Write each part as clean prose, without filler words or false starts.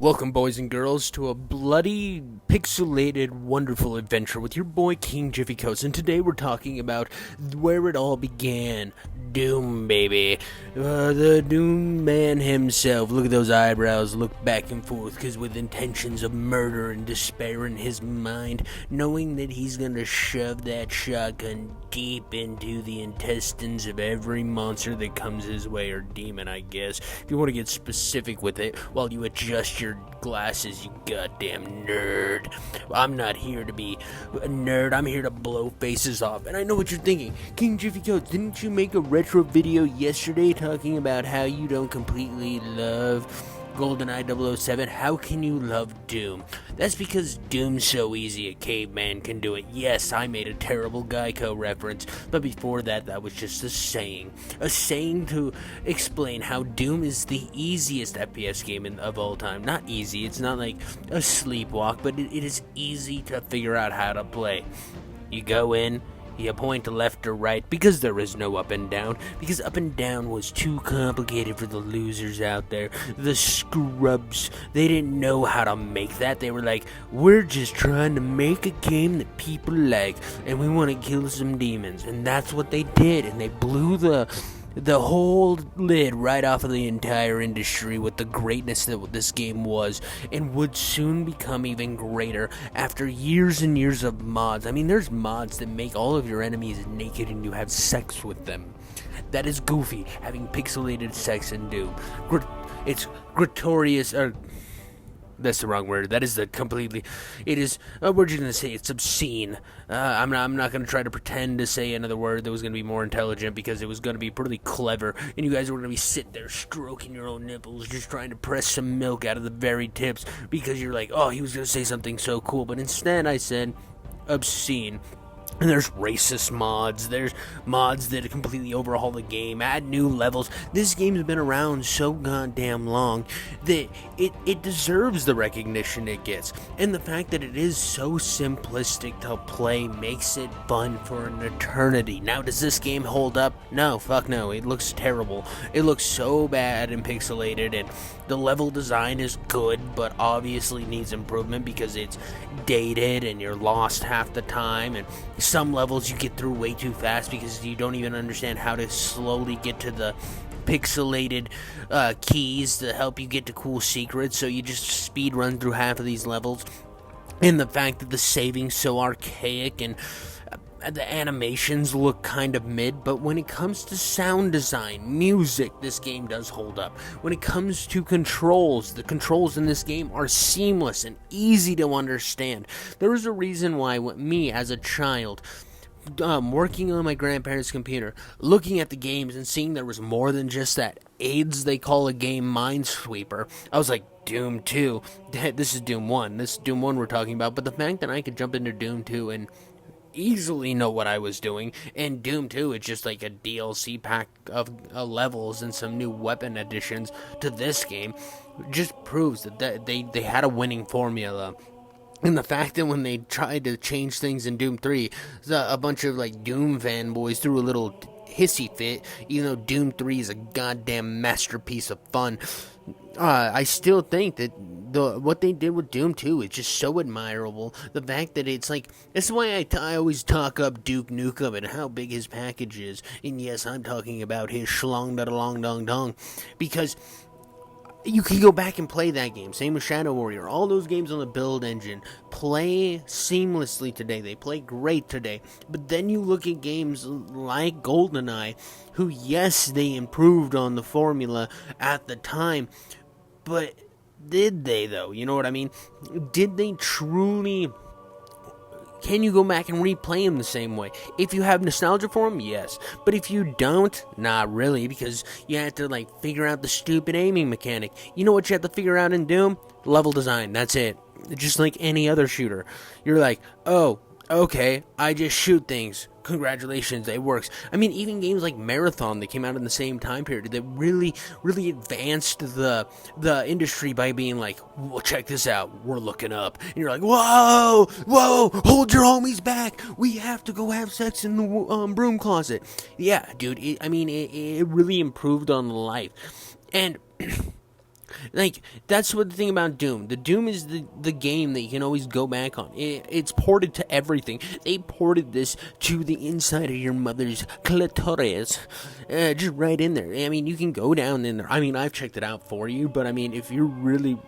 Welcome, boys and girls, to a bloody, pixelated, wonderful adventure with your boy King Jiffy Coast. And today we're talking about where it all began. Doom, baby. The Doom man himself. Look at those eyebrows, look back and forth, because with intentions of murder and despair in his mind, knowing that he's gonna shove that shotgun deep into the intestines of every monster that comes his way, or demon, I guess, if you want to get specific with it, while you adjust your glasses, you goddamn nerd. I'm not here to be a nerd, I'm here to blow faces off. And I know what you're thinking. King Jiffy Coats, didn't you make a retro video yesterday talking about how you don't completely love GoldenEye 007? How can you love Doom? That's because Doom's so easy a caveman can do it. Yes, I made a terrible Geico reference, but before that, that was just a saying. A saying to explain how Doom is the easiest FPS game of all time. Not easy, it's not like a sleepwalk, but it is easy to figure out how to play. You go in, you point to left or right, because there is no up and down, because up and down was too complicated for the losers out there, the scrubs. They didn't know how to make that. They were like, we're just trying to make a game that people like, and we want to kill some demons. And that's what they did, and they blew the whole lid right off of the entire industry with the greatness that this game was, and would soon become even greater after years and years of mods. I mean, there's mods that make all of your enemies naked and you have sex with them. That is goofy, having pixelated sex in Doom. It's gratuitous, or that's the wrong word. That is the completely. It is. We're just gonna say it's obscene. I'm not gonna try to pretend to say another word that was gonna be more intelligent, because it was gonna be pretty clever, and you guys were gonna be sitting there stroking your own nipples, just trying to press some milk out of the very tips, because you're like, oh, he was gonna say something so cool, but instead I said obscene. And there's racist mods, there's mods that completely overhaul the game, add new levels. This game's been around so goddamn long that it deserves the recognition it gets. And the fact that it is so simplistic to play makes it fun for an eternity. Now, does this game hold up? No, fuck no. It looks terrible. It looks so bad and pixelated, and the level design is good, but obviously needs improvement because it's dated and you're lost half the time, and some levels you get through way too fast because you don't even understand how to slowly get to the pixelated keys to help you get to cool secrets, so you just speed run through half of these levels. And the fact that the saving's so archaic, and the animations look kind of mid, but when it comes to sound design, music, this game does hold up. When it comes to controls, the controls in this game are seamless and easy to understand. There is a reason why me, as a child, working on my grandparents' computer, looking at the games and seeing there was more than just that AIDS they call a game Minesweeper, I was like, Doom 2, this is Doom 1, this is Doom 1 we're talking about. But the fact that I could jump into Doom 2 and easily know what I was doing, and Doom 2 is just like a DLC pack of levels and some new weapon additions to this game, just proves that they had a winning formula. And the fact that when they tried to change things in Doom 3, a bunch of like Doom fanboys threw a little hissy fit, even though Doom 3 is a goddamn masterpiece of fun. I still think that what they did with Doom 2 is just so admirable. The fact that it's like, that's why I always talk up Duke Nukem and how big his package is. And yes, I'm talking about his schlong da long dong dong, because you can go back and play that game. Same with Shadow Warrior. All those games on the build engine play seamlessly today. They play great today. But then you look at games like GoldenEye, who, yes, they improved on the formula at the time, but did they, though? You know what I mean? Did they truly? Can you go back and replay them the same way? If you have nostalgia for them, yes. But if you don't, not really, because you have to like figure out the stupid aiming mechanic. You know what you have to figure out in Doom? Level design, that's it. Just like any other shooter. You're like, oh, okay, I just shoot things. Congratulations, it works. I mean, even games like Marathon that came out in the same time period that really advanced the industry by being like, well, check this out, we're looking up. And you're like, whoa, hold your homies back. We have to go have sex in the broom closet. Yeah, dude, it really improved on life. And Like, that's what the thing about Doom. The Doom is the game that you can always go back on. It's ported to everything. They ported this to the inside of your mother's clitoris. Just right in there. I mean, you can go down in there. I mean, I've checked it out for you, but I mean, if you're really,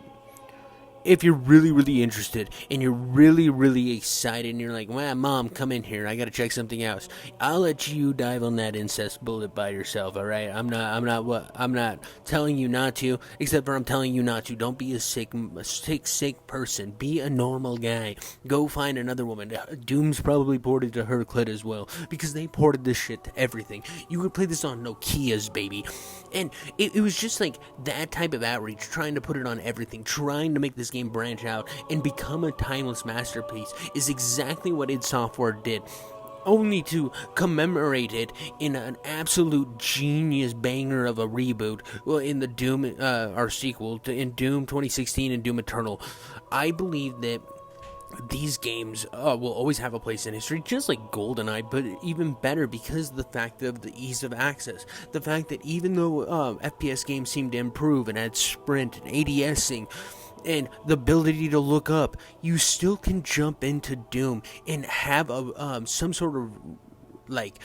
really interested and you're really, really excited and you're like, well, Mom, come in here, I gotta check something else, I'll let you dive on that incest bullet by yourself, alright? I'm not telling you not to, except for I'm telling you not to. Don't be a sick person. Be a normal guy. Go find another woman. Doom's probably ported to her clit as well, because they ported this shit to everything. You could play this on Nokia's, baby. And it was just like that type of outreach, trying to put it on everything, trying to make this game branch out and become a timeless masterpiece, is exactly what id Software did, only to commemorate it in an absolute genius banger of a reboot, well, in the Doom, our sequel in Doom 2016 and Doom Eternal. I believe that these games will always have a place in history, just like GoldenEye, but even better because of the fact of the ease of access. The fact that even though FPS games seem to improve and add sprint and ADSing and the ability to look up, you still can jump into Doom and have some sort of like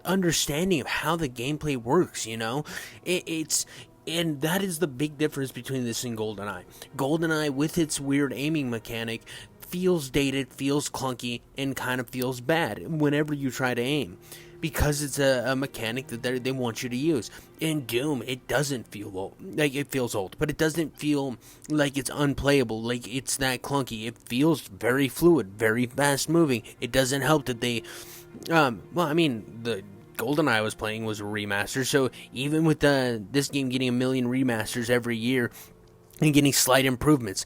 understanding of how the gameplay works. And that is the big difference between this and GoldenEye. GoldenEye, with its weird aiming mechanic, feels dated, feels clunky, and kind of feels bad whenever you try to aim, because it's a mechanic that they want you to use. In Doom, it doesn't feel old. Like, it feels old, but it doesn't feel like it's unplayable, like it's that clunky. It feels very fluid, very fast moving. It doesn't help that they, the GoldenEye I was playing was a remaster, so even with this game getting 1 million remasters every year and getting slight improvements,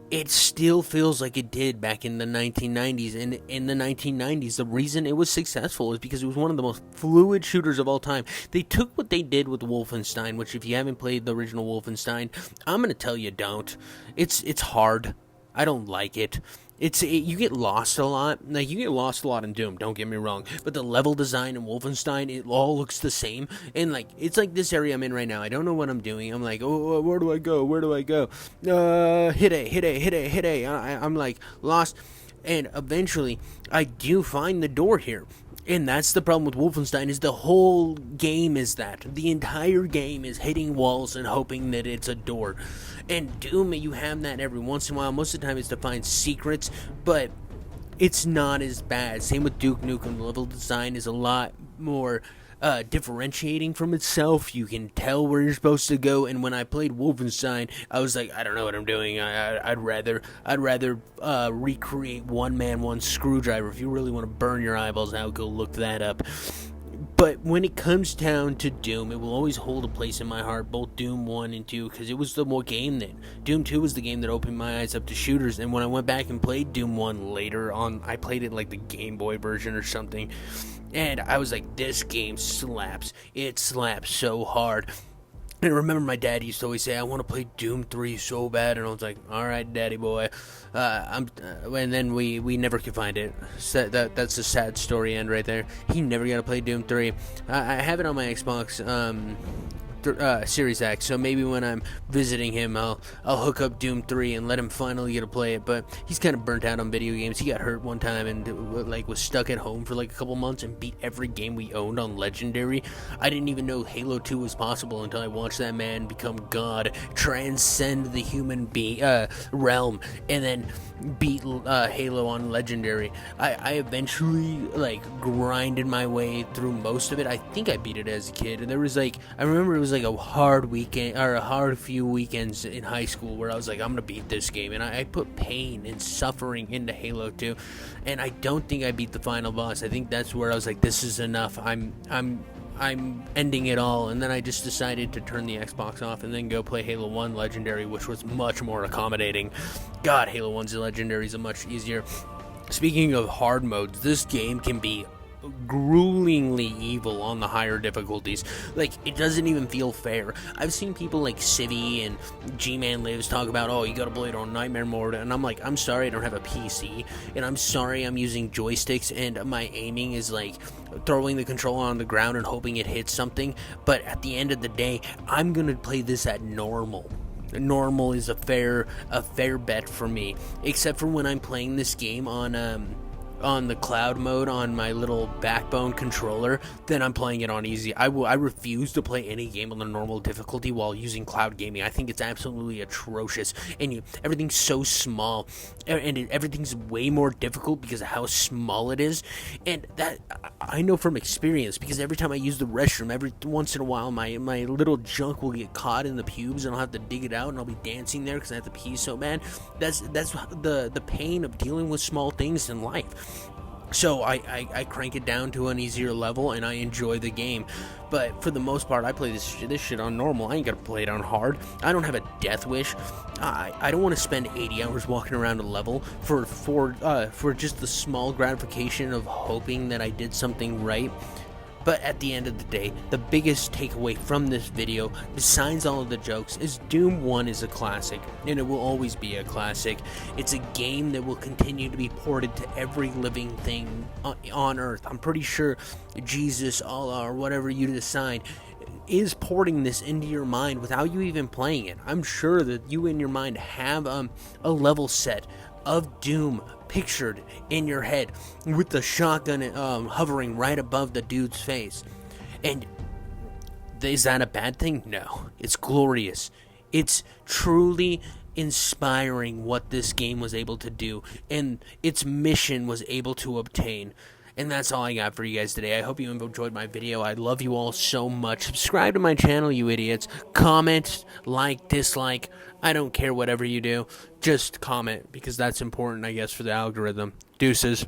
it still feels like it did back in the 1990s. And in the 1990s, the reason it was successful is because it was one of the most fluid shooters of all time. They took what they did with Wolfenstein, which if you haven't played the original Wolfenstein, I'm going to tell you don't. It's hard. I don't like it. You get lost a lot. Like, you get lost a lot in Doom, don't get me wrong, but the level design in Wolfenstein, it all looks the same. And like, it's like this area I'm in right now, I don't know what I'm doing. I'm like, oh, where do I go? Hit A. I'm like lost, and eventually I do find the door here. And that's the problem with Wolfenstein, is the whole game is that. The entire game is hitting walls and hoping that it's a door. And Doom, you have that every once in a while. Most of the time it's to find secrets, but it's not as bad. Same with Duke Nukem. The level design is a lot more differentiating from itself. You can tell where you're supposed to go. And when I played Wolfenstein, I was like, I don't know what I'm doing. I'd rather recreate One Man, One Screwdriver. If you really want to burn your eyeballs out, go look that up. But when it comes down to Doom, it will always hold a place in my heart, both Doom 1 and 2, because it was the more game that... Doom 2 was the game that opened my eyes up to shooters, and when I went back and played Doom 1 later on, I played it like the Game Boy version or something, and I was like, this game slaps. It slaps so hard. And I remember my dad used to always say, I want to play Doom 3 so bad, and I was like, alright, daddy boy. And then we never could find it. So that's a sad story end right there. He never got to play Doom 3. I have it on my Xbox Series X, so maybe when I'm visiting him, I'll hook up Doom 3 and let him finally get to play it. But he's kind of burnt out on video games. He got hurt one time and was stuck at home for like a couple months and beat every game we owned on Legendary. I didn't even know Halo 2 was possible until I watched that man become God, transcend the human realm, and then beat Halo on Legendary. I eventually grinded my way through most of it. I think I beat it as a kid, and I remember it was like a hard weekend, or a hard few weekends in high school where I was like, I'm gonna beat this game, and I put pain and suffering into Halo 2, and I don't think I beat the final boss. I think that's where I was like, this is enough. I'm ending it all. And then I just decided to turn the Xbox off and then go play Halo 1 Legendary, which was much more accommodating. God, Halo 1's Legendary is much easier. Speaking of hard modes, this game can be gruelingly evil on the higher difficulties. Like, it doesn't even feel fair. I've seen people like Civvy and G-Man Lives talk about, oh, you gotta play it on nightmare mode, and I'm like, I'm sorry I don't have a PC, and I'm sorry I'm using joysticks, and my aiming is like throwing the controller on the ground and hoping it hits something, but at the end of the day, I'm gonna play this at normal. Normal is a fair bet for me, except for when I'm playing this game on the cloud mode on my little backbone controller. Then I'm playing it on easy. I refuse to play any game on the normal difficulty while using cloud gaming. I think it's absolutely atrocious, and everything's so small, and everything's way more difficult because of how small it is. And that I know from experience, because every time I use the restroom, every once in a while my little junk will get caught in the pubes, and I'll have to dig it out, and I'll be dancing there because I have to pee so bad. That's the pain of dealing with small things in life. So I crank it down to an easier level, and I enjoy the game. But for the most part, I play this shit on normal. I ain't gonna play it on hard. I don't have a death wish. I don't want to spend 80 hours walking around a level for just the small gratification of hoping that I did something right. But at the end of the day, the biggest takeaway from this video, besides all of the jokes, is Doom 1 is a classic, and it will always be a classic. It's a game that will continue to be ported to every living thing on Earth. I'm pretty sure Jesus, Allah, or whatever you decide, is porting this into your mind without you even playing it. I'm sure that you in your mind have a level set of Doom pictured in your head with the shotgun hovering right above the dude's face. And is that a bad thing? No. It's glorious. It's truly inspiring what this game was able to do and its mission was able to obtain. And that's all I got for you guys today. I hope you enjoyed my video. I love you all so much. Subscribe to my channel, you idiots. Comment, like, dislike. I don't care whatever you do. Just comment, because that's important, I guess, for the algorithm. Deuces.